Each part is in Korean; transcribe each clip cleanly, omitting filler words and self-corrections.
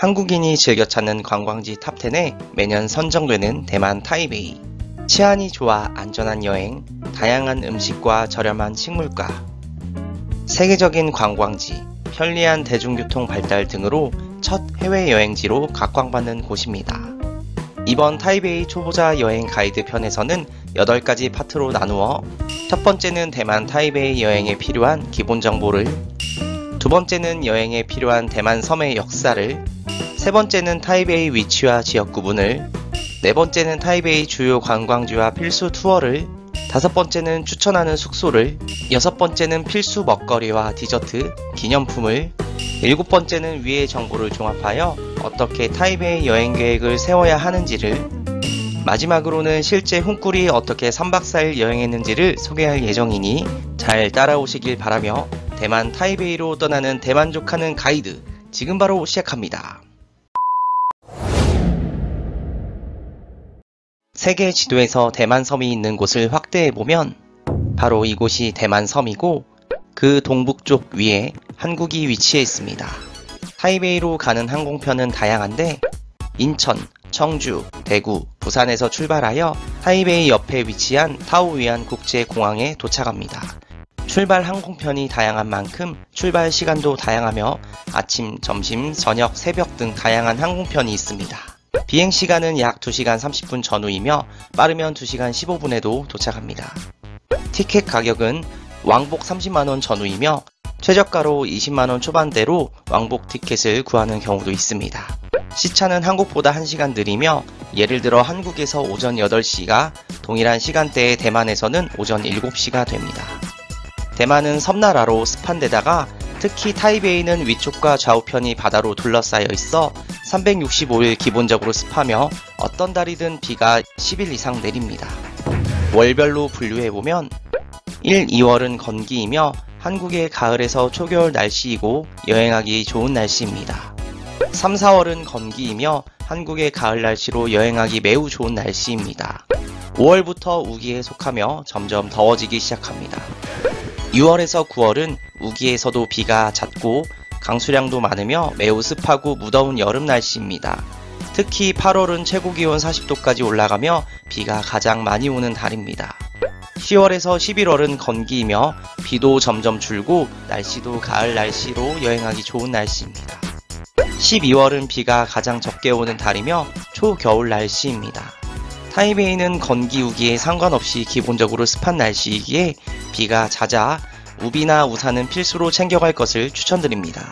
한국인이 즐겨 찾는 관광지 탑10에 매년 선정되는 대만 타이베이. 치안이 좋아 안전한 여행, 다양한 음식과 저렴한 식물가, 세계적인 관광지, 편리한 대중교통 발달 등으로 첫 해외여행지로 각광받는 곳입니다. 이번 타이베이 초보자 여행 가이드 편에서는 8가지 파트로 나누어 첫 번째는 대만 타이베이 여행에 필요한 기본 정보를, 두 번째는 여행에 필요한 대만 섬의 역사를, 세 번째는 타이베이 위치와 지역 구분을, 네 번째는 타이베이 주요 관광지와 필수 투어를, 다섯 번째는 추천하는 숙소를, 여섯 번째는 필수 먹거리와 디저트, 기념품을, 일곱 번째는 위의 정보를 종합하여 어떻게 타이베이 여행 계획을 세워야 하는지를, 마지막으로는 실제 훈꿀이 어떻게 3박 4일 여행했는지를 소개할 예정이니 잘 따라오시길 바라며 대만 타이베이로 떠나는 대만족하는 가이드, 지금 바로 시작합니다. 세계 지도에서 대만 섬이 있는 곳을 확대해보면 바로 이곳이 대만 섬이고 그 동북쪽 위에 한국이 위치해 있습니다. 타이베이로 가는 항공편은 다양한데 인천, 청주, 대구, 부산에서 출발하여 타이베이 옆에 위치한 타오위안 국제공항에 도착합니다. 출발 항공편이 다양한 만큼 출발 시간도 다양하며 아침, 점심, 저녁, 새벽 등 다양한 항공편이 있습니다. 비행시간은 약 2시간 30분 전후이며 빠르면 2시간 15분에도 도착합니다. 티켓 가격은 왕복 30만원 전후이며 최저가로 20만원 초반대로 왕복 티켓을 구하는 경우도 있습니다. 시차는 한국보다 1시간 느리며 예를 들어 한국에서 오전 8시가 동일한 시간대에 대만에서는 오전 7시가 됩니다. 대만은 섬나라로 습한 데다가 특히 타이베이는 위쪽과 좌우편이 바다로 둘러싸여 있어 365일 기본적으로 습하며 어떤 달이든 비가 10일 이상 내립니다. 월별로 분류해보면 1, 2월은 건기이며 한국의 가을에서 초겨울 날씨이고 여행하기 좋은 날씨입니다. 3, 4월은 건기이며 한국의 가을 날씨로 여행하기 매우 좋은 날씨입니다. 5월부터 우기에 속하며 점점 더워지기 시작합니다. 6월에서 9월은 우기에서도 비가 잦고 강수량도 많으며 매우 습하고 무더운 여름 날씨입니다. 특히 8월은 최고기온 40도까지 올라가며 비가 가장 많이 오는 달입니다. 10월에서 11월은 건기이며 비도 점점 줄고 날씨도 가을 날씨로 여행하기 좋은 날씨입니다. 12월은 비가 가장 적게 오는 달이며 초겨울 날씨입니다. 타이베이는 건기 우기에 상관없이 기본적으로 습한 날씨이기에 비가 잦아 우비나 우산은 필수로 챙겨갈 것을 추천드립니다.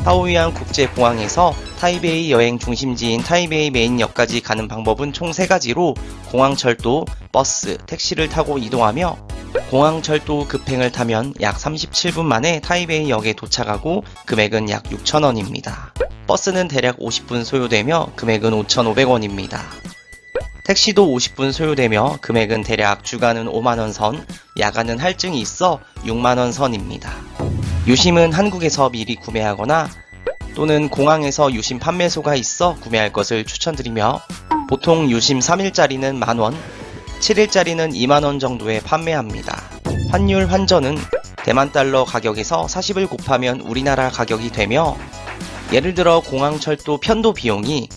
타오위안 국제공항에서 타이베이 여행 중심지인 타이베이 메인역까지 가는 방법은 총 3가지로 공항철도, 버스, 택시를 타고 이동하며 공항철도 급행을 타면 약 37분 만에 타이베이 역에 도착하고 금액은 약 6,000원입니다. 버스는 대략 50분 소요되며 금액은 5,500원입니다. 택시도 50분 소요되며 금액은 대략 주간은 5만원 선, 야간은 할증이 있어 6만원 선입니다. 유심은 한국에서 미리 구매하거나 또는 공항에서 유심 판매소가 있어 구매할 것을 추천드리며 보통 유심 3일짜리는 만원, 7일짜리는 2만원 정도에 판매합니다. 환율 환전은 대만 달러 가격에서 40을 곱하면 우리나라 가격이 되며 예를 들어 공항철도 편도 비용이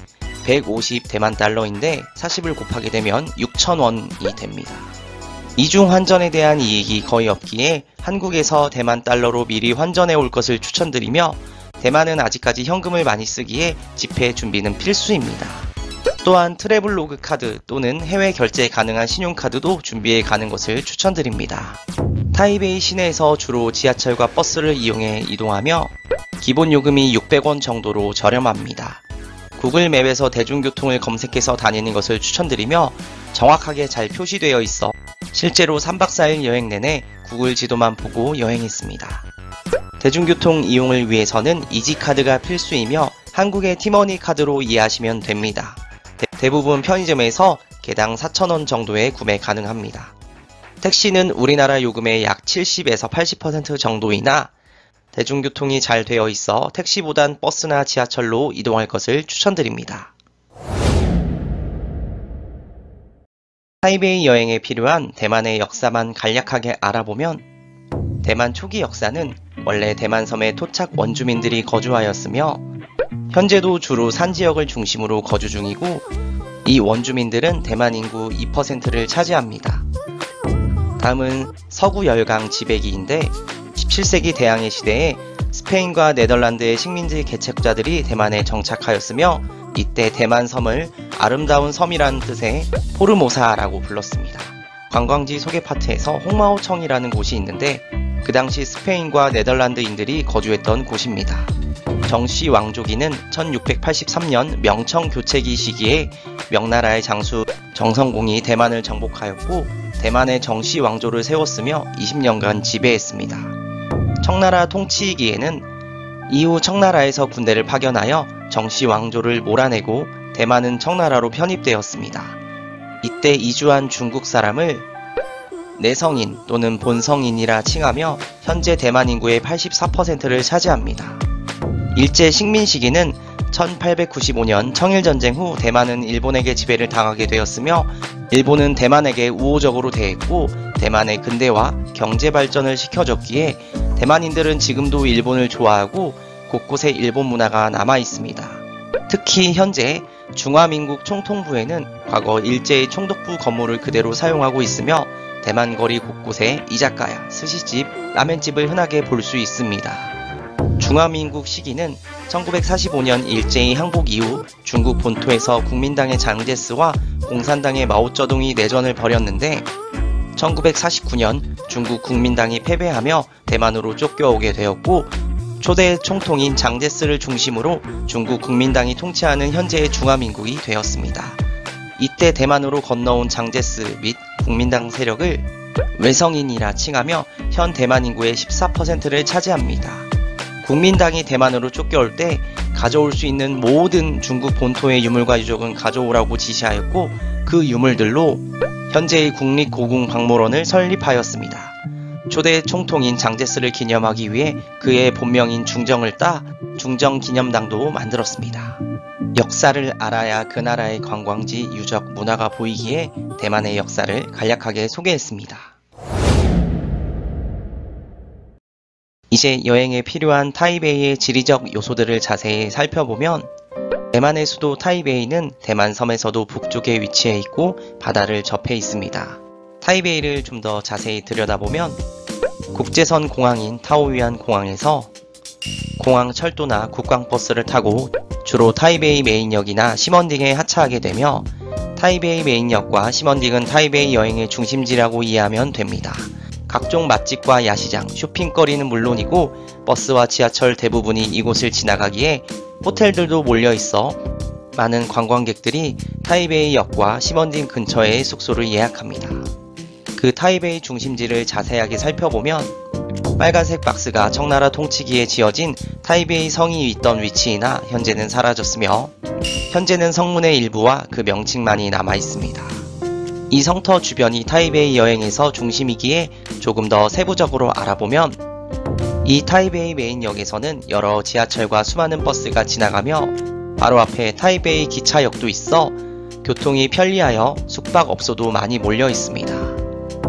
150 대만 달러인데 40을 곱하게 되면 6,000원이 됩니다. 이중 환전에 대한 이익이 거의 없기에 한국에서 대만 달러로 미리 환전해 올 것을 추천드리며 대만은 아직까지 현금을 많이 쓰기에 지폐 준비는 필수입니다. 또한 트래블로그 카드 또는 해외 결제 가능한 신용카드도 준비해 가는 것을 추천드립니다. 타이베이 시내에서 주로 지하철과 버스를 이용해 이동하며 기본 요금이 600원 정도로 저렴합니다. 구글 맵에서 대중교통을 검색해서 다니는 것을 추천드리며 정확하게 잘 표시되어 있어 실제로 3박 4일 여행 내내 구글 지도만 보고 여행했습니다. 대중교통 이용을 위해서는 이지카드가 필수이며 한국의 티머니 카드로 이해하시면 됩니다. 대부분 편의점에서 개당 4,000원 정도에 구매 가능합니다. 택시는 우리나라 요금의 약 70에서 80% 정도이나 대중교통이 잘 되어 있어 택시보단 버스나 지하철로 이동할 것을 추천드립니다. 타이베이 여행에 필요한 대만의 역사만 간략하게 알아보면 대만 초기 역사는 원래 대만 섬에 토착 원주민들이 거주하였으며 현재도 주로 산 지역을 중심으로 거주 중이고 이 원주민들은 대만 인구 2%를 차지합니다. 다음은 서구 열강 지배기인데 17세기 대항해 시대에 스페인과 네덜란드의 식민지 개척자들이 대만에 정착하였으며 이때 대만 섬을 아름다운 섬이라는 뜻의 포르모사라고 불렀습니다. 관광지 소개 파트에서 홍마오청이라는 곳이 있는데 그 당시 스페인과 네덜란드인들이 거주했던 곳입니다. 정씨 왕조기는 1683년 명청 교체기 시기에 명나라의 장수 정성공이 대만을 정복하였고 대만의 정씨 왕조를 세웠으며 20년간 지배했습니다. 청나라 통치기에는 이후 청나라에서 군대를 파견하여 정씨 왕조를 몰아내고 대만은 청나라로 편입되었습니다. 이때 이주한 중국 사람을 내성인 또는 본성인이라 칭하며 현재 대만 인구의 84%를 차지합니다. 일제 식민 시기는 1895년 청일전쟁 후 대만은 일본에게 지배를 당하게 되었으며 일본은 대만에게 우호적으로 대했고 대만의 근대화, 경제 발전을 시켜줬기에 대만인들은 지금도 일본을 좋아하고 곳곳에 일본 문화가 남아 있습니다. 특히 현재 중화민국 총통부에는 과거 일제의 총독부 건물을 그대로 사용하고 있으며 대만 거리 곳곳에 이자카야, 스시집, 라멘집을 흔하게 볼 수 있습니다. 중화민국 시기는 1945년 일제히 항복 이후 중국 본토에서 국민당의 장제스와 공산당의 마오쩌둥이 내전을 벌였는데 1949년 중국 국민당이 패배하며 대만으로 쫓겨오게 되었고 초대 총통인 장제스를 중심으로 중국 국민당이 통치하는 현재의 중화민국이 되었습니다. 이때 대만으로 건너온 장제스 및 국민당 세력을 외성인이라 칭하며 현 대만 인구의 14%를 차지합니다. 국민당이 대만으로 쫓겨올 때 가져올 수 있는 모든 중국 본토의 유물과 유적은 가져오라고 지시하였고 그 유물들로 현재의 국립고궁박물원을 설립하였습니다. 초대 총통인 장제스를 기념하기 위해 그의 본명인 중정을 따 중정기념당도 만들었습니다. 역사를 알아야 그 나라의 관광지, 유적, 문화가 보이기에 대만의 역사를 간략하게 소개했습니다. 이제 여행에 필요한 타이베이의 지리적 요소들을 자세히 살펴보면 대만의 수도 타이베이는 대만 섬에서도 북쪽에 위치해 있고 바다를 접해 있습니다. 타이베이를 좀 더 자세히 들여다보면 국제선 공항인 타오유안 공항에서 공항 철도나 국광버스를 타고 주로 타이베이 메인역이나 시먼딩에 하차하게 되며 타이베이 메인역과 시먼딩은 타이베이 여행의 중심지라고 이해하면 됩니다. 각종 맛집과 야시장, 쇼핑거리는 물론이고 버스와 지하철 대부분이 이곳을 지나가기에 호텔들도 몰려있어 많은 관광객들이 타이베이 역과 시먼딩 근처에 숙소를 예약합니다. 그 타이베이 중심지를 자세하게 살펴보면 빨간색 박스가 청나라 통치기에 지어진 타이베이 성이 있던 위치이나 현재는 사라졌으며 현재는 성문의 일부와 그 명칭만이 남아있습니다. 이 성터 주변이 타이베이 여행에서 중심이기에 조금 더 세부적으로 알아보면 이 타이베이 메인역에서는 여러 지하철과 수많은 버스가 지나가며 바로 앞에 타이베이 기차역도 있어 교통이 편리하여 숙박업소도 많이 몰려 있습니다.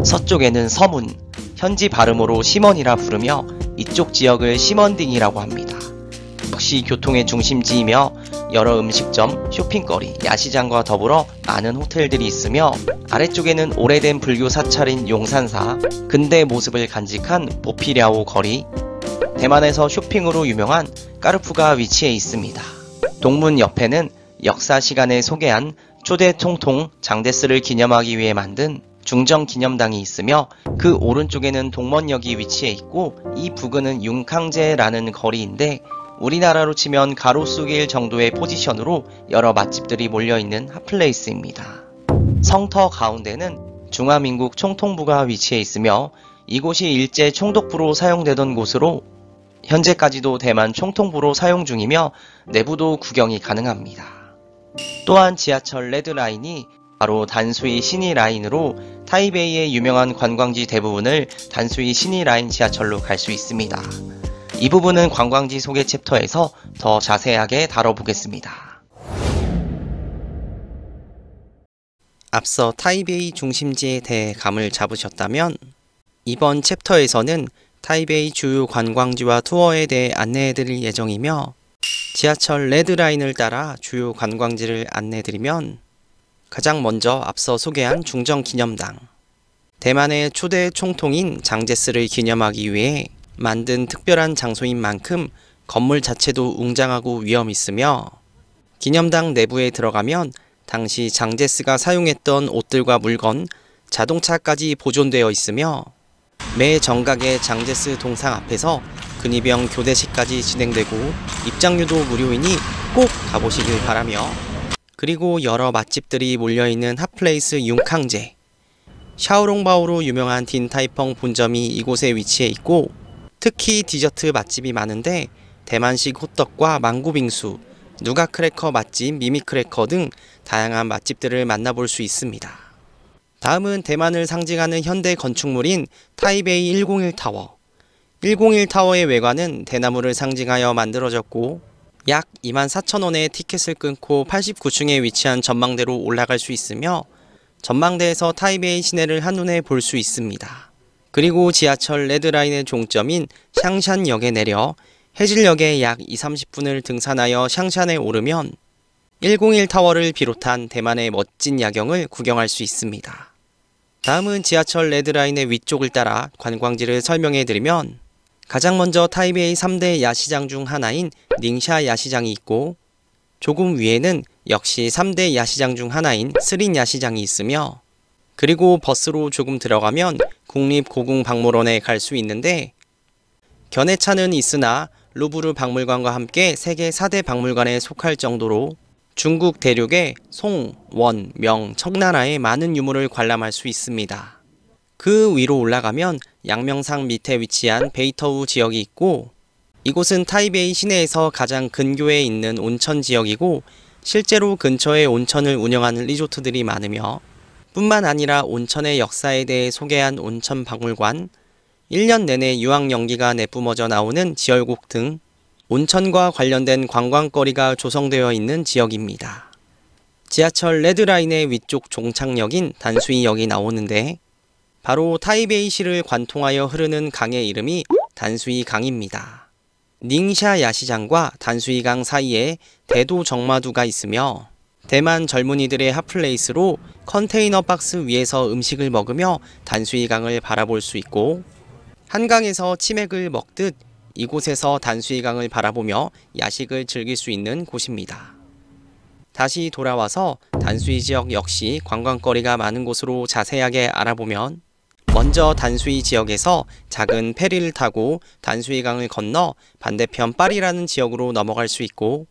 서쪽에는 서문, 현지 발음으로 시먼이라 부르며 이쪽 지역을 시먼딩이라고 합니다. 역시 교통의 중심지이며 여러 음식점, 쇼핑거리, 야시장과 더불어 많은 호텔들이 있으며 아래쪽에는 오래된 불교 사찰인 용산사, 근대 모습을 간직한 보피랴오 거리, 대만에서 쇼핑으로 유명한 까르푸가 위치해 있습니다. 동문 옆에는 역사 시간에 소개한 초대 총통 장제스를 기념하기 위해 만든 중정기념당이 있으며 그 오른쪽에는 동먼역이 위치해 있고 이 부근은 융캉제라는 거리인데 우리나라로 치면 가로수길 정도의 포지션으로 여러 맛집들이 몰려있는 핫플레이스입니다. 성터 가운데는 중화민국 총통부가 위치해 있으며 이곳이 일제 총독부로 사용되던 곳으로 현재까지도 대만 총통부로 사용 중이며 내부도 구경이 가능합니다. 또한 지하철 레드라인이 바로 단수이 시니라인으로 타이베이의 유명한 관광지 대부분을 단수이 시니라인 지하철로 갈 수 있습니다. 이 부분은 관광지 소개 챕터에서 더 자세하게 다뤄보겠습니다. 앞서 타이베이 중심지에 대해 감을 잡으셨다면 이번 챕터에서는 타이베이 주요 관광지와 투어에 대해 안내해드릴 예정이며 지하철 레드라인을 따라 주요 관광지를 안내드리면 가장 먼저 앞서 소개한 중정기념당. 대만의 초대 총통인 장제스를 기념하기 위해 만든 특별한 장소인 만큼 건물 자체도 웅장하고 위험 있으며 기념당 내부에 들어가면 당시 장제스가 사용했던 옷들과 물건, 자동차까지 보존되어 있으며 매 정각의 장제스 동상 앞에서 근위병 교대식까지 진행되고 입장료도 무료이니 꼭 가보시길 바라며 그리고 여러 맛집들이 몰려있는 핫플레이스 융캉제 샤오롱바오로 유명한 딘타이펑 본점이 이곳에 위치해 있고 특히 디저트 맛집이 많은데 대만식 호떡과 망고빙수, 누가 크래커 맛집 미미크래커 등 다양한 맛집들을 만나볼 수 있습니다. 다음은 대만을 상징하는 현대 건축물인 타이베이 101타워. 101타워의 외관은 대나무를 상징하여 만들어졌고 약 24,000원의 티켓을 끊고 89층에 위치한 전망대로 올라갈 수 있으며 전망대에서 타이베이 시내를 한눈에 볼 수 있습니다. 그리고 지하철 레드라인의 종점인 샹샨역에 내려 해질역에 약 20-30분을 등산하여 샹샨에 오르면 101타워를 비롯한 대만의 멋진 야경을 구경할 수 있습니다. 다음은 지하철 레드라인의 위쪽을 따라 관광지를 설명해드리면 가장 먼저 타이베이 3대 야시장 중 하나인 닝샤 야시장이 있고 조금 위에는 역시 3대 야시장 중 하나인 스린 야시장이 있으며 그리고 버스로 조금 들어가면 국립고궁박물원에 갈 수 있는데 견해차는 있으나 루브르 박물관과 함께 세계 4대 박물관에 속할 정도로 중국 대륙의 송, 원, 명, 청나라의 많은 유물을 관람할 수 있습니다. 그 위로 올라가면 양명상 밑에 위치한 베이터우 지역이 있고 이곳은 타이베이 시내에서 가장 근교에 있는 온천 지역이고 실제로 근처에 온천을 운영하는 리조트들이 많으며 뿐만 아니라 온천의 역사에 대해 소개한 온천 박물관, 1년 내내 유황 연기가 내뿜어져 나오는 지열곡 등 온천과 관련된 관광거리가 조성되어 있는 지역입니다. 지하철 레드라인의 위쪽 종착역인 단수이역이 나오는데 바로 타이베이시를 관통하여 흐르는 강의 이름이 단수이 강입니다. 닝샤 야시장과 단수이 강 사이에 대도 정마두가 있으며 대만 젊은이들의 핫플레이스로 컨테이너 박스 위에서 음식을 먹으며 단수이 강을 바라볼 수 있고 한강에서 치맥을 먹듯 이곳에서 단수이 강을 바라보며 야식을 즐길 수 있는 곳입니다. 다시 돌아와서 단수이 지역 역시 관광거리가 많은 곳으로 자세하게 알아보면 먼저 단수이 지역에서 작은 페리를 타고 단수이 강을 건너 반대편 파리라는 지역으로 넘어갈 수 있고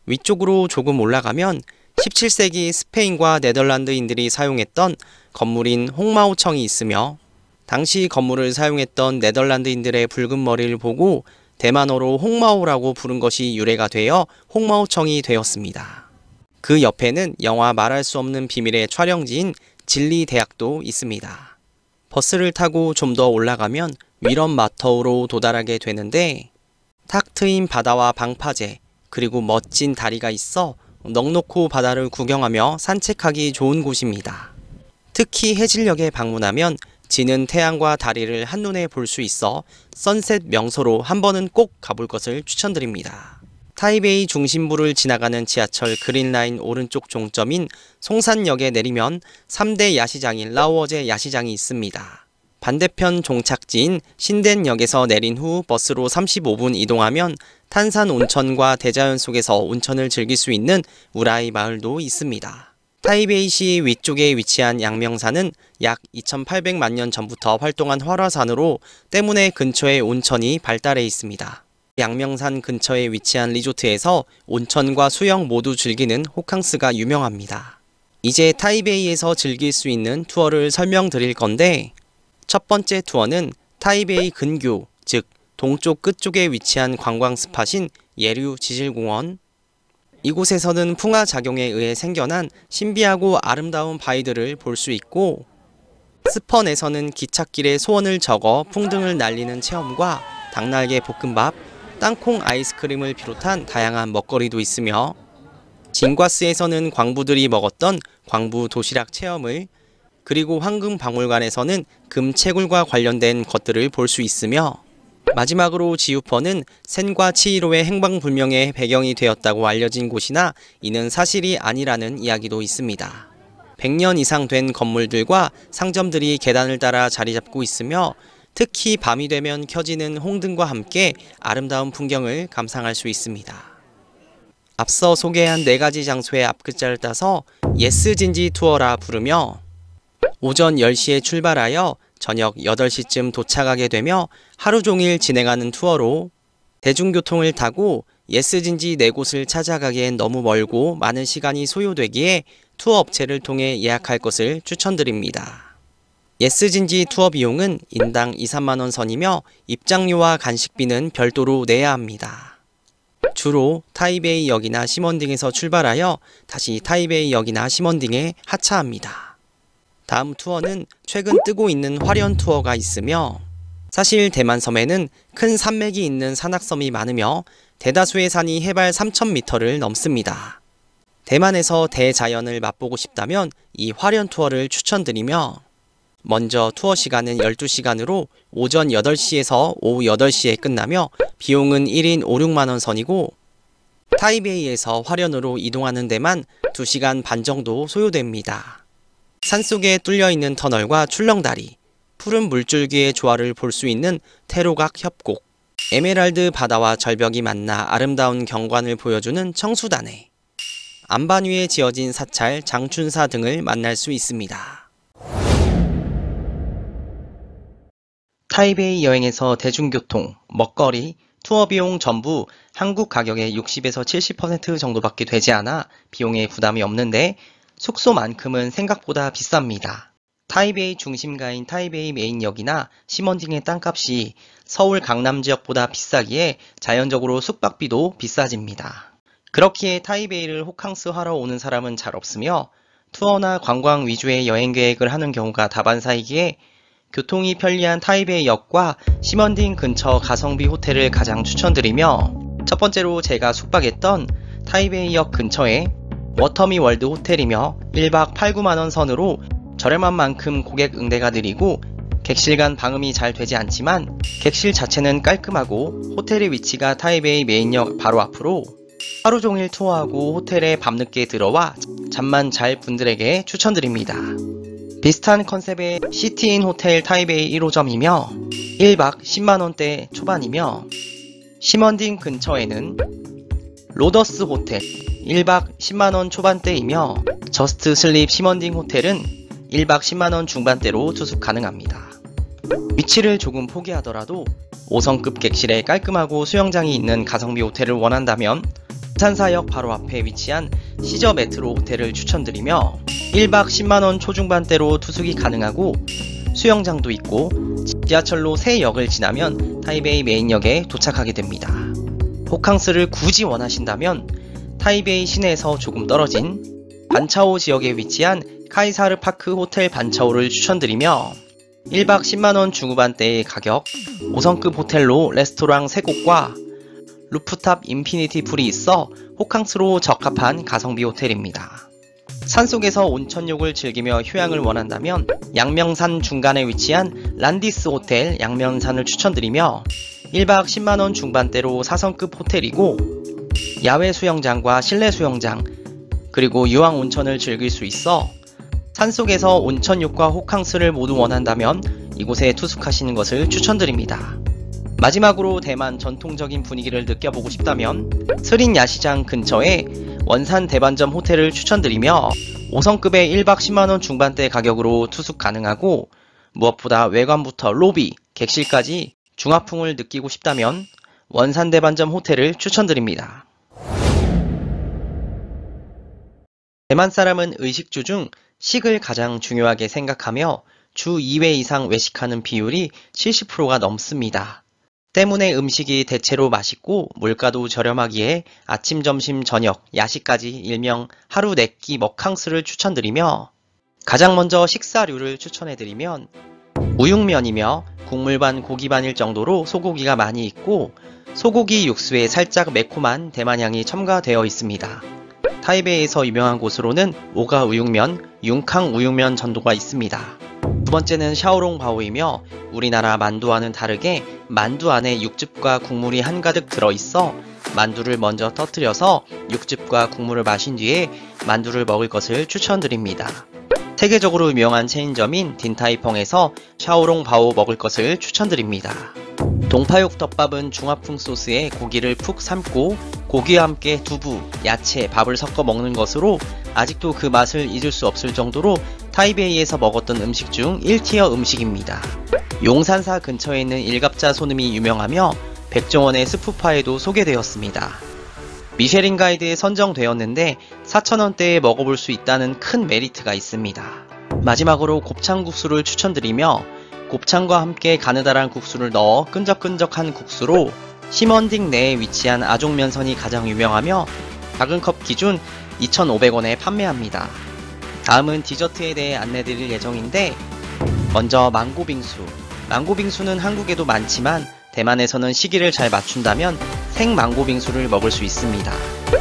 위쪽으로 조금 올라가면 17세기 스페인과 네덜란드인들이 사용했던 건물인 홍마오청이 있으며 당시 건물을 사용했던 네덜란드인들의 붉은 머리를 보고 대만어로 홍마오라고 부른 것이 유래가 되어 홍마오청이 되었습니다. 그 옆에는 영화 말할 수 없는 비밀의 촬영지인 진리대학도 있습니다. 버스를 타고 좀 더 올라가면 위런 마터우로 도달하게 되는데 탁 트인 바다와 방파제 그리고 멋진 다리가 있어 넉넉히 바다를 구경하며 산책하기 좋은 곳입니다. 특히 해질녘에 방문하면 지는 태양과 다리를 한눈에 볼 수 있어 선셋 명소로 한 번은 꼭 가볼 것을 추천드립니다. 타이베이 중심부를 지나가는 지하철 그린라인 오른쪽 종점인 송산역에 내리면 3대 야시장인 라오어제 야시장이 있습니다. 반대편 종착지인 신덴역에서 내린 후 버스로 35분 이동하면 탄산 온천과 대자연 속에서 온천을 즐길 수 있는 우라이 마을도 있습니다. 타이베이시 위쪽에 위치한 양명산은 약 2800만 년 전부터 활동한 활화산으로 때문에 근처에 온천이 발달해 있습니다. 양명산 근처에 위치한 리조트에서 온천과 수영 모두 즐기는 호캉스가 유명합니다. 이제 타이베이에서 즐길 수 있는 투어를 설명드릴 건데 첫 번째 투어는 타이베이 근교, 즉 동쪽 끝쪽에 위치한 관광 스팟인 예류 지질공원. 이곳에서는 풍화작용에 의해 생겨난 신비하고 아름다운 바위들을 볼 수 있고 스펀에서는 기찻길에 소원을 적어 풍등을 날리는 체험과 닭날개 볶음밥, 땅콩 아이스크림을 비롯한 다양한 먹거리도 있으며 진과스에서는 광부들이 먹었던 광부 도시락 체험을 그리고 황금박물관에서는 금 채굴과 관련된 것들을 볼 수 있으며 마지막으로 지우퍼는 센과 치히로의 행방불명의 배경이 되었다고 알려진 곳이나 이는 사실이 아니라는 이야기도 있습니다. 100년 이상 된 건물들과 상점들이 계단을 따라 자리 잡고 있으며 특히 밤이 되면 켜지는 홍등과 함께 아름다운 풍경을 감상할 수 있습니다. 앞서 소개한 4가지 장소의 앞글자를 따서 예스진지 투어라 부르며 오전 10시에 출발하여 저녁 8시쯤 도착하게 되며 하루 종일 진행하는 투어로 대중교통을 타고 예스진지 4곳을 찾아가기엔 너무 멀고 많은 시간이 소요되기에 투어 업체를 통해 예약할 것을 추천드립니다. 예스진지 투어 비용은 인당 2~3만원 선이며 입장료와 간식비는 별도로 내야 합니다. 주로 타이베이 역이나 시먼딩에서 출발하여 다시 타이베이 역이나 시먼딩에 하차합니다. 다음 투어는 최근 뜨고 있는 화련 투어가 있으며 사실 대만 섬에는 큰 산맥이 있는 산악섬이 많으며 대다수의 산이 해발 3000m를 넘습니다. 대만에서 대자연을 맛보고 싶다면 이 화련 투어를 추천드리며 먼저 투어 시간은 12시간으로 오전 8시에서 오후 8시에 끝나며 비용은 1인 5~6만원 선이고 타이베이에서 화련으로 이동하는 데만 2시간 반 정도 소요됩니다. 산속에 뚫려있는 터널과 출렁다리, 푸른 물줄기의 조화를 볼 수 있는 테로각 협곡, 에메랄드 바다와 절벽이 만나 아름다운 경관을 보여주는 청수단에, 안반 위에 지어진 사찰 장춘사 등을 만날 수 있습니다. 타이베이 여행에서 대중교통, 먹거리, 투어 비용 전부 한국 가격의 60에서 70% 정도밖에 되지 않아 비용에 부담이 없는데 숙소만큼은 생각보다 비쌉니다. 타이베이 중심가인 타이베이 메인역이나 시먼딩의 땅값이 서울 강남 지역보다 비싸기에 자연적으로 숙박비도 비싸집니다. 그렇기에 타이베이를 호캉스하러 오는 사람은 잘 없으며 투어나 관광 위주의 여행 계획을 하는 경우가 다반사이기에 교통이 편리한 타이베이역과 시먼딩 근처 가성비 호텔을 가장 추천드리며 첫 번째로 제가 숙박했던 타이베이역 근처에 워터미 월드 호텔이며 1박 8~9만원 선으로 저렴한 만큼 고객 응대가 느리고 객실 간 방음이 잘 되지 않지만 객실 자체는 깔끔하고 호텔의 위치가 타이베이 메인역 바로 앞으로 하루 종일 투어하고 호텔에 밤늦게 들어와 잠만 잘 분들에게 추천드립니다. 비슷한 컨셉의 시티인 호텔 타이베이 1호점이며 1박 10만원대 초반이며 시먼딩 근처에는 로더스 호텔 1박 10만원 초반대이며 저스트 슬립 시먼딩 호텔은 1박 10만원 중반대로 투숙 가능합니다. 위치를 조금 포기하더라도 5성급 객실에 깔끔하고 수영장이 있는 가성비 호텔을 원한다면 부산사역 바로 앞에 위치한 시저 메트로 호텔을 추천드리며 1박 10만원 초중반대로 투숙이 가능하고 수영장도 있고 지하철로 새 역을 지나면 타이베이 메인역에 도착하게 됩니다. 호캉스를 굳이 원하신다면 타이베이 시내에서 조금 떨어진 반차오 지역에 위치한 카이사르 파크 호텔 반차오를 추천드리며 1박 10만원 중후반대의 가격, 5성급 호텔로 레스토랑 3곳과 루프탑 인피니티 풀이 있어 호캉스로 적합한 가성비 호텔입니다. 산속에서 온천욕을 즐기며 휴양을 원한다면 양명산 중간에 위치한 란디스 호텔 양명산을 추천드리며 1박 10만원 중반대로 4성급 호텔이고 야외 수영장과 실내 수영장 그리고 유황 온천을 즐길 수 있어 산속에서 온천욕과 호캉스를 모두 원한다면 이곳에 투숙하시는 것을 추천드립니다. 마지막으로 대만 전통적인 분위기를 느껴보고 싶다면 스린 야시장 근처에 원산 대반점 호텔을 추천드리며 5성급의 1박 10만원 중반대 가격으로 투숙 가능하고 무엇보다 외관부터 로비, 객실까지 중화풍을 느끼고 싶다면 원산 대반점 호텔을 추천드립니다. 대만 사람은 의식주 중 식을 가장 중요하게 생각하며 주 2회 이상 외식하는 비율이 70%가 넘습니다. 때문에 음식이 대체로 맛있고 물가도 저렴하기에 아침, 점심, 저녁, 야식까지 일명 하루 4끼 먹캉스를 추천드리며 가장 먼저 식사류를 추천해드리면 우육면이며 국물 반 고기 반일 정도로 소고기가 많이 있고 소고기 육수에 살짝 매콤한 대만향이 첨가되어 있습니다. 타이베이에서 유명한 곳으로는 오가 우육면, 융캉 우육면 전도가 있습니다. 두 번째는 샤오롱바오이며 우리나라 만두와는 다르게 만두 안에 육즙과 국물이 한가득 들어있어 만두를 먼저 터뜨려서 육즙과 국물을 마신 뒤에 만두를 먹을 것을 추천드립니다. 세계적으로 유명한 체인점인 딘타이펑에서 샤오롱바오 먹을 것을 추천드립니다. 동파육 덮밥은 중화풍 소스에 고기를 푹 삶고 고기와 함께 두부, 야채, 밥을 섞어 먹는 것으로 아직도 그 맛을 잊을 수 없을 정도로 타이베이에서 먹었던 음식 중 1티어 음식입니다. 용산사 근처에 있는 일갑자 손음이 유명하며 백종원의 스프파에도 소개되었습니다. 미쉐린 가이드에 선정되었는데 4,000원대에 먹어볼 수 있다는 큰 메리트가 있습니다. 마지막으로 곱창국수를 추천드리며 곱창과 함께 가느다란 국수를 넣어 끈적끈적한 국수로 심원딩 내에 위치한 아종면선이 가장 유명하며 작은 컵 기준 2,500원에 판매합니다. 다음은 디저트에 대해 안내드릴 예정인데 먼저 망고빙수. 망고빙수는 한국에도 많지만 대만에서는 시기를 잘 맞춘다면 생망고빙수를 먹을 수 있습니다.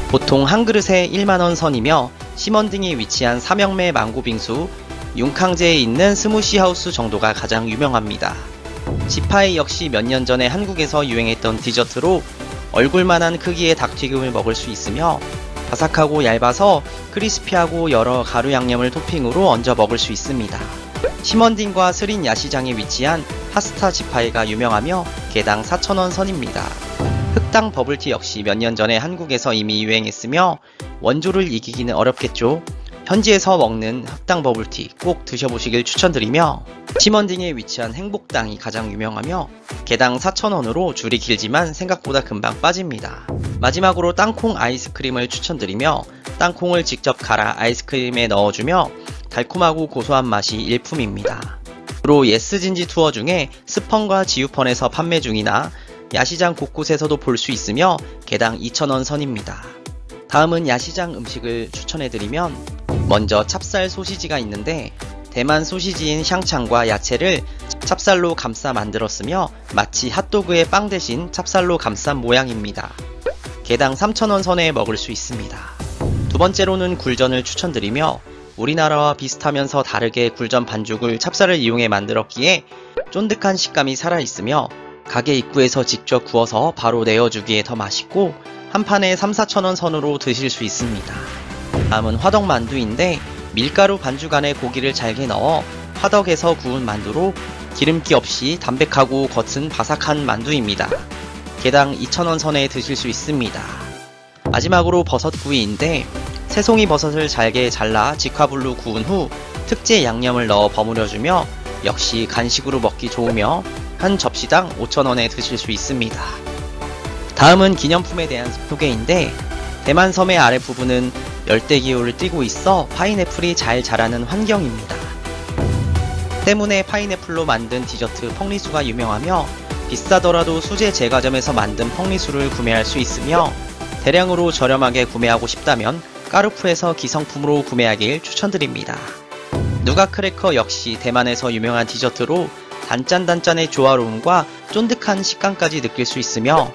보통 한 그릇에 1만원 선이며 심원딩에 위치한 삼영매 망고빙수, 융캉제에 있는 스무시하우스 정도가 가장 유명합니다. 지파이 역시 몇 년 전에 한국에서 유행했던 디저트로 얼굴만한 크기의 닭튀김을 먹을 수 있으며 바삭하고 얇아서 크리스피하고 여러 가루 양념을 토핑으로 얹어 먹을 수 있습니다. 심원딩과 스린 야시장에 위치한 파스타 지파이가 유명하며 개당 4,000원 선입니다. 흑당 버블티 역시 몇 년 전에 한국에서 이미 유행했으며 원조를 이기기는 어렵겠죠. 현지에서 먹는 흑당 버블티 꼭 드셔보시길 추천드리며 심원딩에 위치한 행복당이 가장 유명하며 개당 4,000원으로 줄이 길지만 생각보다 금방 빠집니다. 마지막으로 땅콩 아이스크림을 추천드리며 땅콩을 직접 갈아 아이스크림에 넣어주며 달콤하고 고소한 맛이 일품입니다. 주로 예스진지 투어 중에 스펀과 지우펀에서 판매 중이나 야시장 곳곳에서도 볼 수 있으며 개당 2,000원 선입니다. 다음은 야시장 음식을 추천해드리면 먼저 찹쌀 소시지가 있는데 대만 소시지인 샹창과 야채를 찹쌀로 감싸 만들었으며 마치 핫도그의 빵 대신 찹쌀로 감싼 모양입니다. 개당 3,000원 선에 먹을 수 있습니다. 두 번째로는 굴전을 추천드리며 우리나라와 비슷하면서 다르게 굴전 반죽을 찹쌀을 이용해 만들었기에 쫀득한 식감이 살아있으며 가게 입구에서 직접 구워서 바로 내어주기에 더 맛있고 한 판에 3,4,000원 선으로 드실 수 있습니다. 다음은 화덕만두인데 밀가루 반죽 안에 고기를 잘게 넣어 화덕에서 구운 만두로 기름기 없이 담백하고 겉은 바삭한 만두입니다. 개당 2,000원 선에 드실 수 있습니다. 마지막으로 버섯구이인데 새송이 버섯을 잘게 잘라 직화불로 구운 후 특제 양념을 넣어 버무려주며 역시 간식으로 먹기 좋으며 한 접시당 5,000원에 드실 수 있습니다. 다음은 기념품에 대한 소개인데 대만 섬의 아랫부분은 열대기후를 띠고 있어 파인애플이 잘 자라는 환경입니다. 때문에 파인애플로 만든 디저트 펑리수가 유명하며 비싸더라도 수제 제과점에서 만든 펑리수를 구매할 수 있으며 대량으로 저렴하게 구매하고 싶다면 까르푸에서 기성품으로 구매하길 추천드립니다. 누가 크래커 역시 대만에서 유명한 디저트로 단짠단짠의 조화로움과 쫀득한 식감까지 느낄 수 있으며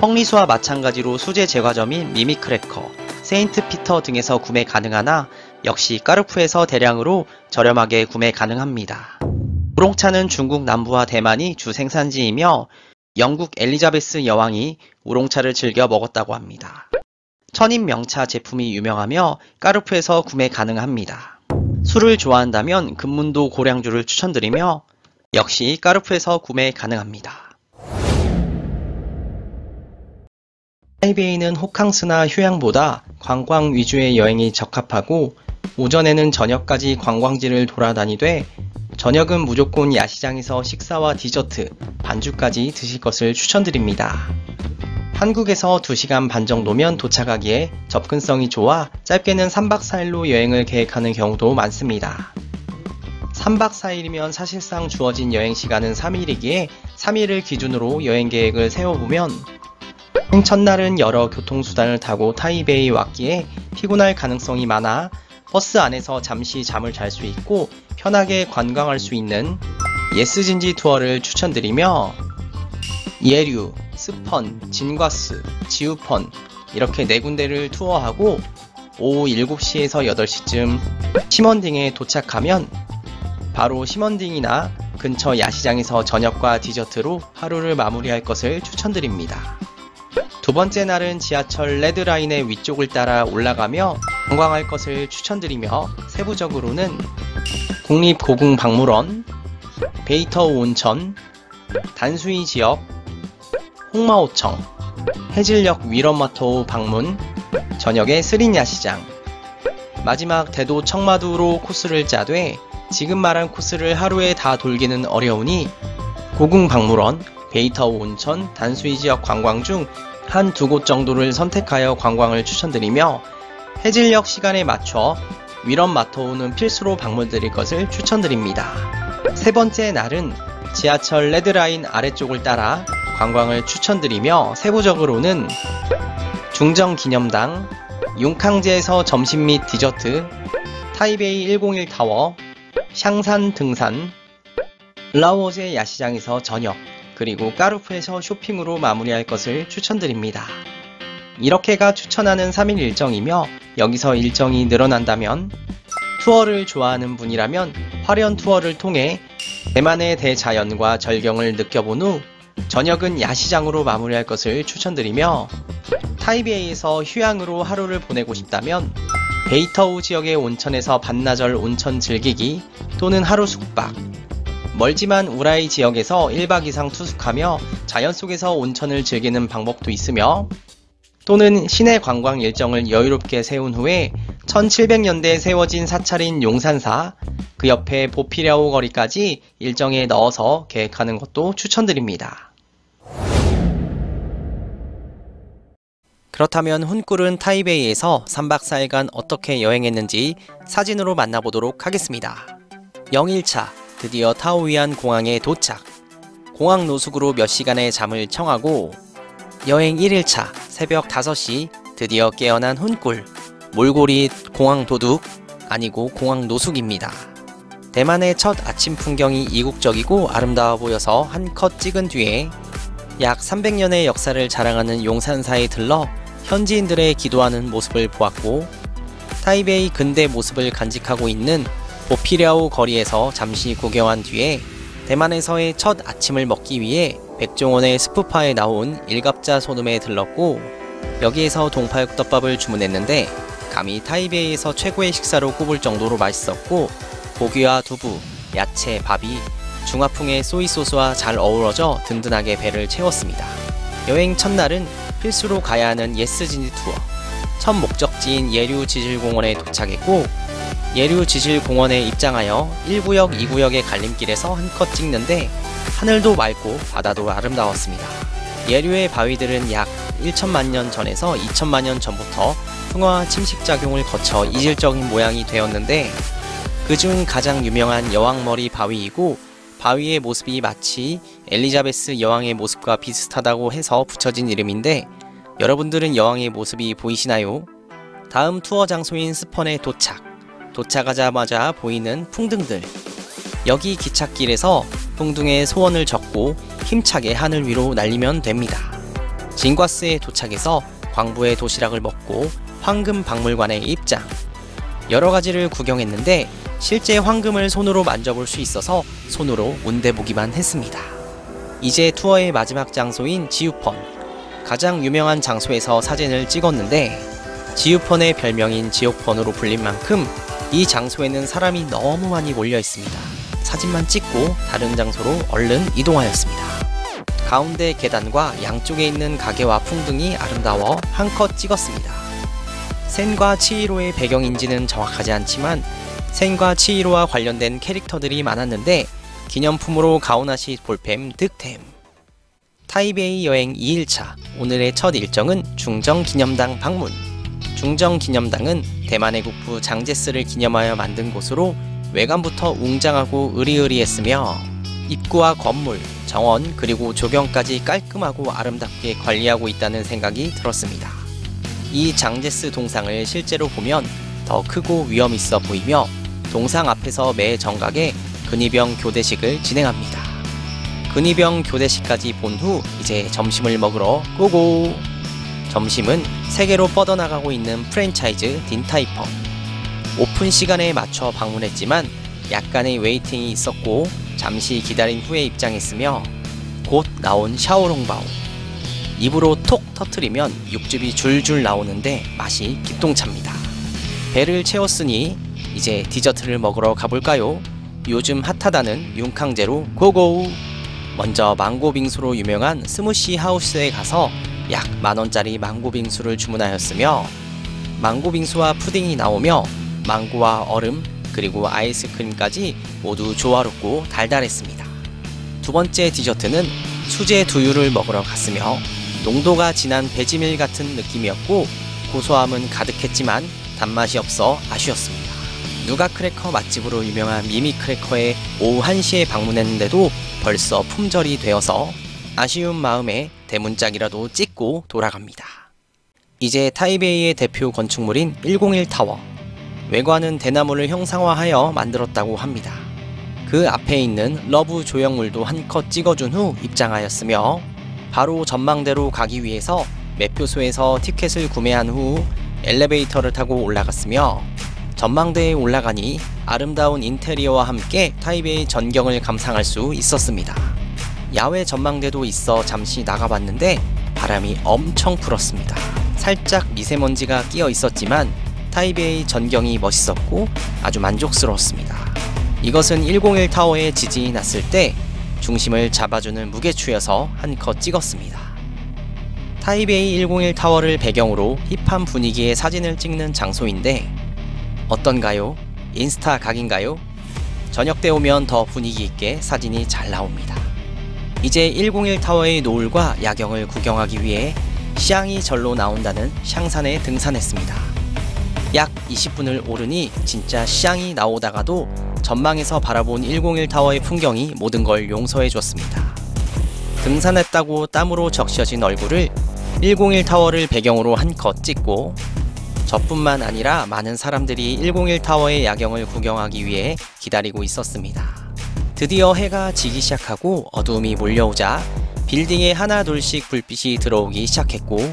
펑리수와 마찬가지로 수제 제과점인 미미크래커, 세인트피터 등에서 구매 가능하나 역시 까르푸에서 대량으로 저렴하게 구매 가능합니다. 우롱차는 중국 남부와 대만이 주 생산지이며 영국 엘리자베스 여왕이 우롱차를 즐겨 먹었다고 합니다. 천인 명차 제품이 유명하며 까르푸에서 구매 가능합니다. 술을 좋아한다면 금문도 고량주를 추천드리며 역시 까르푸에서 구매 가능합니다. 타이베이는 호캉스나 휴양보다 관광 위주의 여행이 적합하고 오전에는 저녁까지 관광지를 돌아다니되 저녁은 무조건 야시장에서 식사와 디저트, 반주까지 드실 것을 추천드립니다. 한국에서 2시간 반 정도면 도착하기에 접근성이 좋아 짧게는 3박 4일로 여행을 계획하는 경우도 많습니다. 3박 4일이면 사실상 주어진 여행시간은 3일이기에 3일을 기준으로 여행 계획을 세워보면 첫날은 여러 교통수단을 타고 타이베이 왔기에 피곤할 가능성이 많아 버스 안에서 잠시 잠을 잘 수 있고 편하게 관광할 수 있는 예스진지 투어를 추천드리며 예류, 스펀, 진과스, 지우펀 이렇게 4군데를 투어하고 오후 7시에서 8시쯤 심원딩에 도착하면 바로 심원딩이나 근처 야시장에서 저녁과 디저트로 하루를 마무리할 것을 추천드립니다. 두 번째 날은 지하철 레드라인의 위쪽을 따라 올라가며 관광할 것을 추천드리며 세부적으로는 국립고궁박물원, 베이터 온천, 단수이 지역, 홍마오청, 해질녘 위런마토 방문, 저녁에 스린야시장, 마지막 대도 청마두로 코스를 짜되 지금 말한 코스를 하루에 다 돌기는 어려우니 고궁박물원, 베이터 온천, 단수이 지역 관광 중 한 두 곳 정도를 선택하여 관광을 추천드리며 해질녘 시간에 맞춰 위런마토우는 필수로 방문드릴 것을 추천드립니다. 세 번째 날은 지하철 레드라인 아래쪽을 따라 관광을 추천드리며 세부적으로는 중정기념당, 융캉제에서 점심 및 디저트, 타이베이 101 타워, 샹산 등산, 라오제 야시장에서 저녁, 그리고 까루프에서 쇼핑으로 마무리할 것을 추천드립니다. 이렇게가 추천하는 3일 일정이며 여기서 일정이 늘어난다면 투어를 좋아하는 분이라면 화련 투어를 통해 대만의 대자연과 절경을 느껴본 후 저녁은 야시장으로 마무리할 것을 추천드리며 타이베이에서 휴양으로 하루를 보내고 싶다면 베이터우 지역의 온천에서 반나절 온천 즐기기 또는 하루 숙박, 멀지만 우라이 지역에서 1박 이상 투숙하며 자연 속에서 온천을 즐기는 방법도 있으며 또는 시내 관광 일정을 여유롭게 세운 후에 1700년대에 세워진 사찰인 용산사, 그 옆에 보피랴오 거리까지 일정에 넣어서 계획하는 것도 추천드립니다. 그렇다면 훈꿀은 타이베이에서 3박 4일간 어떻게 여행했는지 사진으로 만나보도록 하겠습니다. 0일차 드디어 타오위안 공항에 도착. 공항 노숙으로 몇 시간의 잠을 청하고 여행 1일차 새벽 5시 드디어 깨어난 훈꿀. 몰골이 공항 도둑 아니고 공항 노숙입니다. 대만의 첫 아침 풍경이 이국적이고 아름다워 보여서 한 컷 찍은 뒤에 약 300년의 역사를 자랑하는 용산사에 들러 현지인들의 기도하는 모습을 보았고 타이베이 근대 모습을 간직하고 있는 보피랴오 거리에서 잠시 구경한 뒤에 대만에서의 첫 아침을 먹기 위해 백종원의 스푸파에 나온 일갑자 소돔에 들렀고 여기에서 동파육덮밥을 주문했는데 감히 타이베이에서 최고의 식사로 꼽을 정도로 맛있었고 고기와 두부, 야채, 밥이 중화풍의 소이소스와 잘 어우러져 든든하게 배를 채웠습니다. 여행 첫날은 필수로 가야 하는 예스지니 투어, 첫 목적지인 예류지질공원에 도착했고 예류지질공원에 입장하여 1구역, 2구역의 갈림길에서 한 컷 찍는데 하늘도 맑고 바다도 아름다웠습니다. 예류의 바위들은 약 1천만 년 전에서 2천만 년 전부터 풍화 침식작용을 거쳐 이질적인 모양이 되었는데 그중 가장 유명한 여왕머리 바위이고 바위의 모습이 마치 엘리자베스 여왕의 모습과 비슷하다고 해서 붙여진 이름인데 여러분들은 여왕의 모습이 보이시나요? 다음 투어 장소인 스펀에 도착하자마자 보이는 풍등들. 여기 기찻길에서 풍등의 소원을 적고 힘차게 하늘 위로 날리면 됩니다. 징과스에 도착해서 광부의 도시락을 먹고 황금박물관에 입장. 여러가지를 구경했는데 실제 황금을 손으로 만져볼 수 있어서 손으로 온대보기만 했습니다. 이제 투어의 마지막 장소인 지우펀. 가장 유명한 장소에서 사진을 찍었는데 지우펀의 별명인 지옥펀으로 불린 만큼 이 장소에는 사람이 너무 많이 몰려 있습니다. 사진만 찍고 다른 장소로 얼른 이동하였습니다. 가운데 계단과 양쪽에 있는 가게와 풍등이 아름다워 한 컷 찍었습니다. 센과 치히로의 배경인지는 정확하지 않지만 센과 치히로와 관련된 캐릭터들이 많았는데 기념품으로 가오나시 볼펜 득템. 타이베이 여행 2일차 오늘의 첫 일정은 중정기념당 방문. 중정기념당은 대만의 국부 장제스를 기념하여 만든 곳으로 외관부터 웅장하고 으리으리했으며 입구와 건물, 정원 그리고 조경까지 깔끔하고 아름답게 관리하고 있다는 생각이 들었습니다. 이 장제스 동상을 실제로 보면 더 크고 위험있어 보이며 동상 앞에서 매 정각에 근위병 교대식을 진행합니다. 근위병 교대식까지 본 후 이제 점심을 먹으러 고고! 점심은 세계로 뻗어나가고 있는 프랜차이즈 딘타이펑. 오픈 시간에 맞춰 방문했지만 약간의 웨이팅이 있었고 잠시 기다린 후에 입장했으며 곧 나온 샤오롱바오. 입으로 톡 터트리면 육즙이 줄줄 나오는데 맛이 기똥찹니다. 배를 채웠으니 이제 디저트를 먹으러 가볼까요? 요즘 핫하다는 융캉제로 고고! 먼저 망고 빙수로 유명한 스무시 하우스에 가서 약 만원짜리 망고 빙수를 주문하였으며 망고 빙수와 푸딩이 나오며 망고와 얼음 그리고 아이스크림까지 모두 조화롭고 달달했습니다. 두 번째 디저트는 수제 두유를 먹으러 갔으며 농도가 진한 배지밀 같은 느낌이었고 고소함은 가득했지만 단맛이 없어 아쉬웠습니다. 누가 크래커 맛집으로 유명한 미미 크래커에 오후 1시에 방문했는데도 벌써 품절이 되어서 아쉬운 마음에 대문짝이라도 찍고 돌아갑니다. 이제 타이베이의 대표 건축물인 101타워. 외관은 대나무를 형상화하여 만들었다고 합니다. 그 앞에 있는 러브 조형물도 한컷 찍어준 후 입장하였으며 바로 전망대로 가기 위해서 매표소에서 티켓을 구매한 후 엘리베이터를 타고 올라갔으며 전망대에 올라가니 아름다운 인테리어와 함께 타이베이 전경을 감상할 수 있었습니다. 야외 전망대도 있어 잠시 나가봤는데 바람이 엄청 불었습니다. 살짝 미세먼지가 끼어 있었지만 타이베이 전경이 멋있었고 아주 만족스러웠습니다. 이것은 101타워에 지진이 났을 때 중심을 잡아주는 무게추여서 한컷 찍었습니다. 타이베이 101타워를 배경으로 힙한 분위기의 사진을 찍는 장소인데 어떤가요? 인스타 각인가요? 저녁 때 오면 더 분위기 있게 사진이 잘 나옵니다. 이제 101타워의 노을과 야경을 구경하기 위해 시앙이 절로 나온다는 샹산에 등산했습니다. 약 20분을 오르니 진짜 시앙이 나오다가도 전망에서 바라본 101타워의 풍경이 모든 걸 용서해 줬습니다. 등산했다고 땀으로 적셔진 얼굴을 101타워를 배경으로 한컷 찍고 저뿐만 아니라 많은 사람들이 101타워의 야경을 구경하기 위해 기다리고 있었습니다. 드디어 해가 지기 시작하고 어두움이 몰려오자 빌딩에 하나 둘씩 불빛이 들어오기 시작했고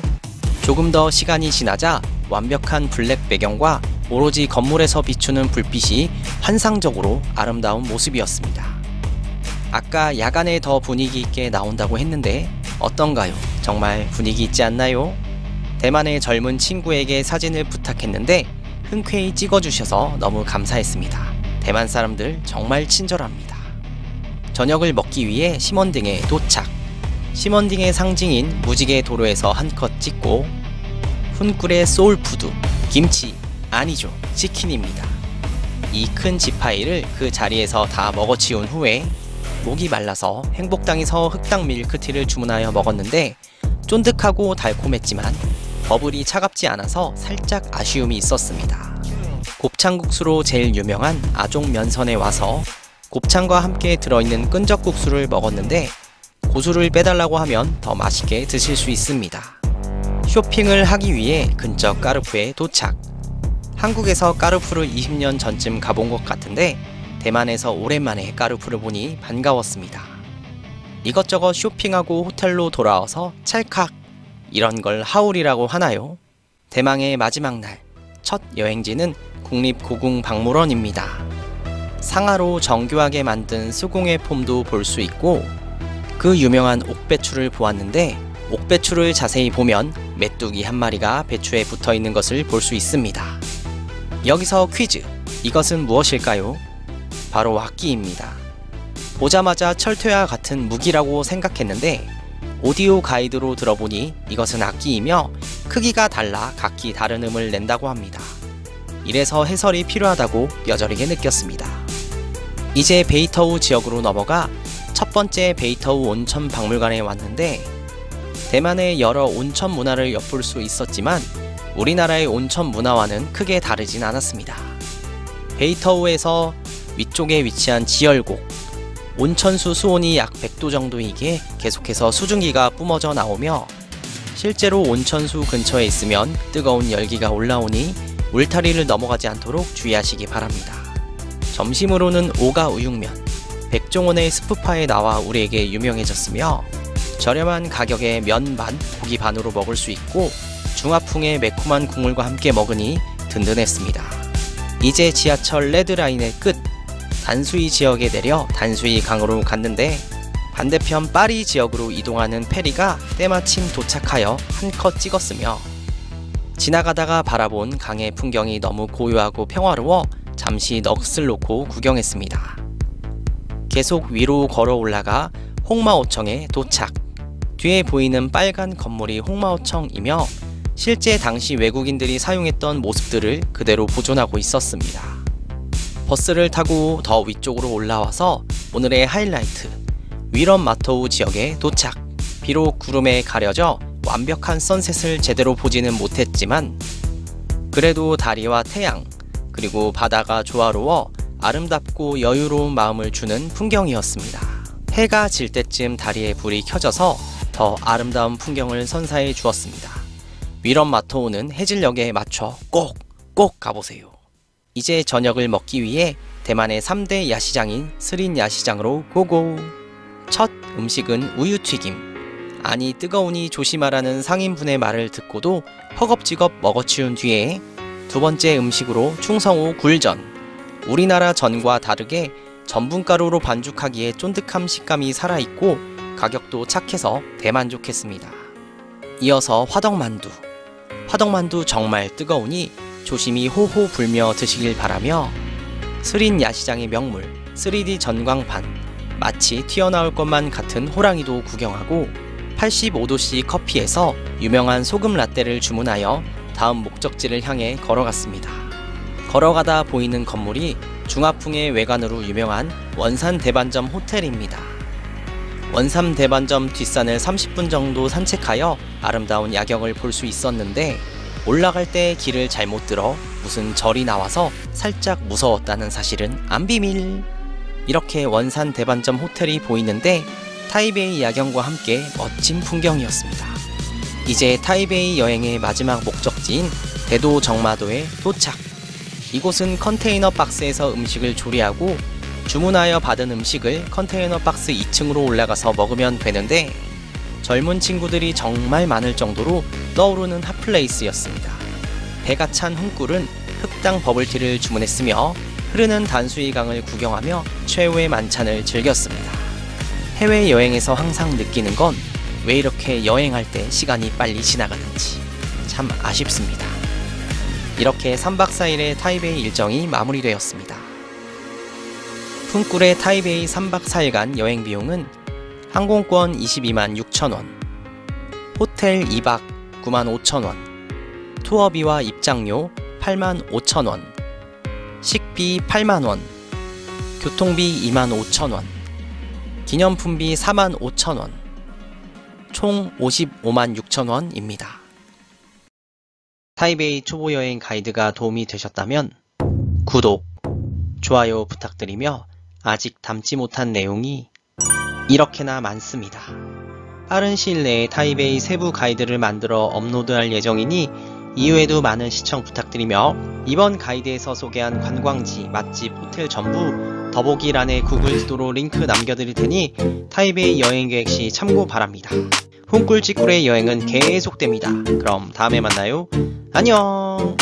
조금 더 시간이 지나자 완벽한 블랙 배경과 오로지 건물에서 비추는 불빛이 환상적으로 아름다운 모습이었습니다. 아까 야간에 더 분위기 있게 나온다고 했는데 어떤가요? 정말 분위기 있지 않나요? 대만의 젊은 친구에게 사진을 부탁했는데 흔쾌히 찍어주셔서 너무 감사했습니다. 대만 사람들 정말 친절합니다. 저녁을 먹기 위해 시먼딩에 도착. 시먼딩의 상징인 무지개 도로에서 한컷 찍고 훈꿀의 소울푸드, 김치, 아니죠, 치킨입니다. 이 큰 지파이를 그 자리에서 다 먹어치운 후에 목이 말라서 행복당에서 흑당 밀크티를 주문하여 먹었는데 쫀득하고 달콤했지만 버블이 차갑지 않아서 살짝 아쉬움이 있었습니다. 곱창국수로 제일 유명한 아종 면선에 와서 곱창과 함께 들어있는 끈적국수를 먹었는데 고수를 빼달라고 하면 더 맛있게 드실 수 있습니다. 쇼핑을 하기 위해 근처 까르푸에 도착. 한국에서 까르푸를 20년 전쯤 가본 것 같은데 대만에서 오랜만에 까르푸를 보니 반가웠습니다. 이것저것 쇼핑하고 호텔로 돌아와서 찰칵! 이런 걸 하울이라고 하나요? 대망의 마지막 날, 첫 여행지는 국립고궁박물원입니다. 상하로 정교하게 만든 수공예 폼도 볼 수 있고 그 유명한 옥배추를 보았는데 옥배추를 자세히 보면 메뚜기 한 마리가 배추에 붙어 있는 것을 볼 수 있습니다. 여기서 퀴즈! 이것은 무엇일까요? 바로 악기입니다. 보자마자 철퇴와 같은 무기라고 생각했는데 오디오 가이드로 들어보니 이것은 악기이며 크기가 달라 각기 다른 음을 낸다고 합니다. 이래서 해설이 필요하다고 뼈저리게 느꼈습니다. 이제 베이터우 지역으로 넘어가 첫 번째 베이터우 온천 박물관에 왔는데 대만의 여러 온천 문화를 엿볼 수 있었지만 우리나라의 온천 문화와는 크게 다르진 않았습니다. 베이터우에서 위쪽에 위치한 지열곡, 온천수 수온이 약 100도 정도이기에 계속해서 수증기가 뿜어져 나오며 실제로 온천수 근처에 있으면 뜨거운 열기가 올라오니 울타리를 넘어가지 않도록 주의하시기 바랍니다. 점심으로는 오가 우육면, 백종원의 스프파에 나와 우리에게 유명해졌으며 저렴한 가격에 면 반, 고기 반으로 먹을 수 있고 중화풍의 매콤한 국물과 함께 먹으니 든든했습니다. 이제 지하철 레드라인의 끝! 단수이 지역에 내려 단수이 강으로 갔는데 반대편 파리 지역으로 이동하는 페리가 때마침 도착하여 한컷 찍었으며 지나가다가 바라본 강의 풍경이 너무 고요하고 평화로워 잠시 넋을 놓고 구경했습니다. 계속 위로 걸어 올라가 홍마오청에 도착. 뒤에 보이는 빨간 건물이 홍마오청이며 실제 당시 외국인들이 사용했던 모습들을 그대로 보존하고 있었습니다. 버스를 타고 더 위쪽으로 올라와서 오늘의 하이라이트 위런 마토우 지역에 도착. 비록 구름에 가려져 완벽한 선셋을 제대로 보지는 못했지만 그래도 다리와 태양 그리고 바다가 조화로워 아름답고 여유로운 마음을 주는 풍경이었습니다. 해가 질 때쯤 다리에 불이 켜져서 더 아름다운 풍경을 선사해 주었습니다. 위런 마토우는 해질녘에 맞춰 꼭 가보세요. 이제 저녁을 먹기 위해 대만의 3대 야시장인 스린 야시장으로 고고! 첫 음식은 우유튀김. 아니 뜨거우니 조심하라는 상인분의 말을 듣고도 허겁지겁 먹어치운 뒤에 두 번째 음식으로 충성호 굴전. 우리나라 전과 다르게 전분가루로 반죽하기에 쫀득함 식감이 살아있고 가격도 착해서 대만족했습니다. 이어서 화덕만두. 화덕만두 정말 뜨거우니 조심히 호호 불며 드시길 바라며 스린 야시장의 명물 3D 전광판 마치 튀어나올 것만 같은 호랑이도 구경하고 85도씨 커피에서 유명한 소금 라떼를 주문하여 다음 목적지를 향해 걸어갔습니다. 걸어가다 보이는 건물이 중화풍의 외관으로 유명한 원산 대반점 호텔입니다. 원산 대반점 뒷산을 30분 정도 산책하여 아름다운 야경을 볼 수 있었는데 올라갈 때 길을 잘못 들어 무슨 절이 나와서 살짝 무서웠다는 사실은 안 비밀. 이렇게 원산 대반점 호텔이 보이는데 타이베이 야경과 함께 멋진 풍경이었습니다. 이제 타이베이 여행의 마지막 목적지인 대도 정마도에 도착. 이곳은 컨테이너 박스에서 음식을 조리하고 주문하여 받은 음식을 컨테이너 박스 2층으로 올라가서 먹으면 되는데 젊은 친구들이 정말 많을 정도로 떠오르는 핫플레이스였습니다. 배가 찬 훈꿀은 흑당 버블티를 주문했으며 흐르는 단수이 강을 구경하며 최후의 만찬을 즐겼습니다. 해외여행에서 항상 느끼는 건 왜 이렇게 여행할 때 시간이 빨리 지나가는지 참 아쉽습니다. 이렇게 3박 4일의 타이베이 일정이 마무리되었습니다. 훈꿀의 타이베이 3박 4일간 여행 비용은 항공권 22만 6천원, 호텔 2박 9만 5천원, 투어비와 입장료 8만 5천원, 식비 8만원, 교통비 2만 5천원, 기념품비 4만 5천원, 총 55만 6천원입니다. 타이베이 초보여행 가이드가 도움이 되셨다면 구독, 좋아요 부탁드리며 아직 담지 못한 내용이 이렇게나 많습니다. 빠른 시일 내에 타이베이 세부 가이드를 만들어 업로드할 예정이니 이후에도 많은 시청 부탁드리며 이번 가이드에서 소개한 관광지, 맛집, 호텔 전부 더보기란에 구글 지도로 링크 남겨드릴 테니 타이베이 여행 계획 시 참고 바랍니다. 훈꿀 찌꿀의 여행은 계속됩니다. 그럼 다음에 만나요. 안녕.